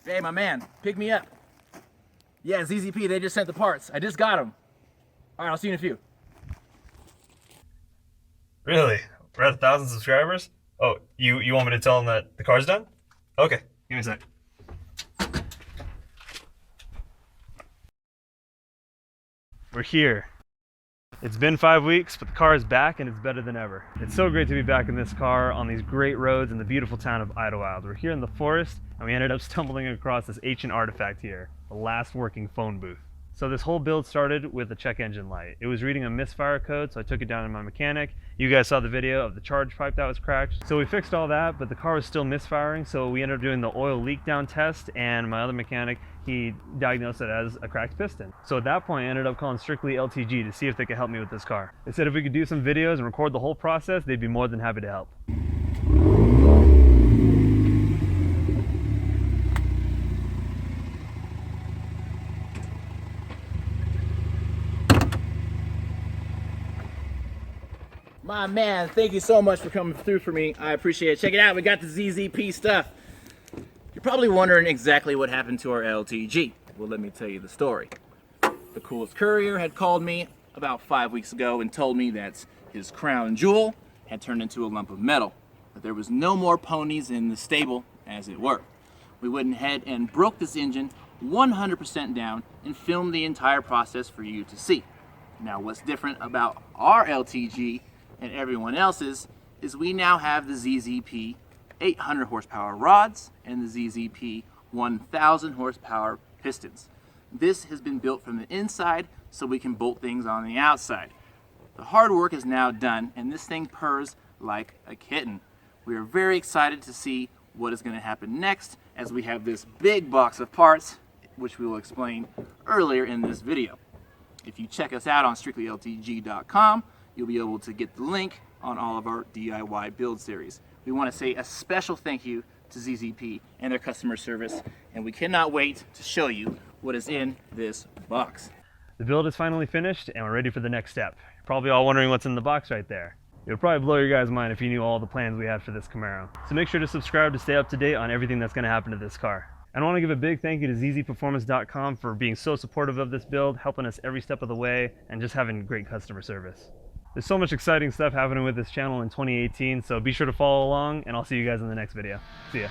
Hey, my man, pick me up. Yeah, ZZP, they just sent the parts. I just got them. All right, I'll see you in a few. Really? We're at 1,000 subscribers? Oh, you want me to tell them that the car's done? Okay, give me a sec. We're here. It's been 5 weeks, but the car is back and it's better than ever. It's so great to be back in this car on these great roads in the beautiful town of Idlewild. We're here in the forest and we ended up stumbling across this ancient artifact here, the last working phone booth. So this whole build started with a check engine light. It was reading a misfire code, so I took it down to my mechanic. You guys saw the video of the charge pipe that was cracked. So we fixed all that, but the car was still misfiring, so we ended up doing the oil leak down test, and my other mechanic, he diagnosed it as a cracked piston. So at that point, I ended up calling Strictly LTG to see if they could help me with this car. They said if we could do some videos and record the whole process, they'd be more than happy to help. My man, thank you so much for coming through for me. I appreciate it. Check it out, we got the ZZP stuff. You're probably wondering exactly what happened to our LTG. Well, let me tell you the story. The coolest courier had called me about 5 weeks ago and told me that his crown jewel had turned into a lump of metal, that there was no more ponies in the stable, as it were. We went ahead and broke this engine 100% down and filmed the entire process for you to see. Now, what's different about our LTG and everyone else's is we now have the ZZP 800 horsepower rods and the ZZP 1000 horsepower pistons. This has been built from the inside so we can bolt things on the outside. The hard work is now done and this thing purrs like a kitten. We are very excited to see what is going to happen next as we have this big box of parts, which we will explain earlier in this video. If you check us out on strictlyltg.com, you'll be able to get the link on all of our DIY build series. We want to say a special thank you to ZZP and their customer service, and we cannot wait to show you what is in this box. The build is finally finished and we're ready for the next step. You're probably all wondering what's in the box right there. It would probably blow your guys' mind if you knew all the plans we had for this Camaro. So make sure to subscribe to stay up to date on everything that's going to happen to this car. And I want to give a big thank you to zzperformance.com for being so supportive of this build, helping us every step of the way, and just having great customer service. There's so much exciting stuff happening with this channel in 2018, so be sure to follow along, and I'll see you guys in the next video. See ya.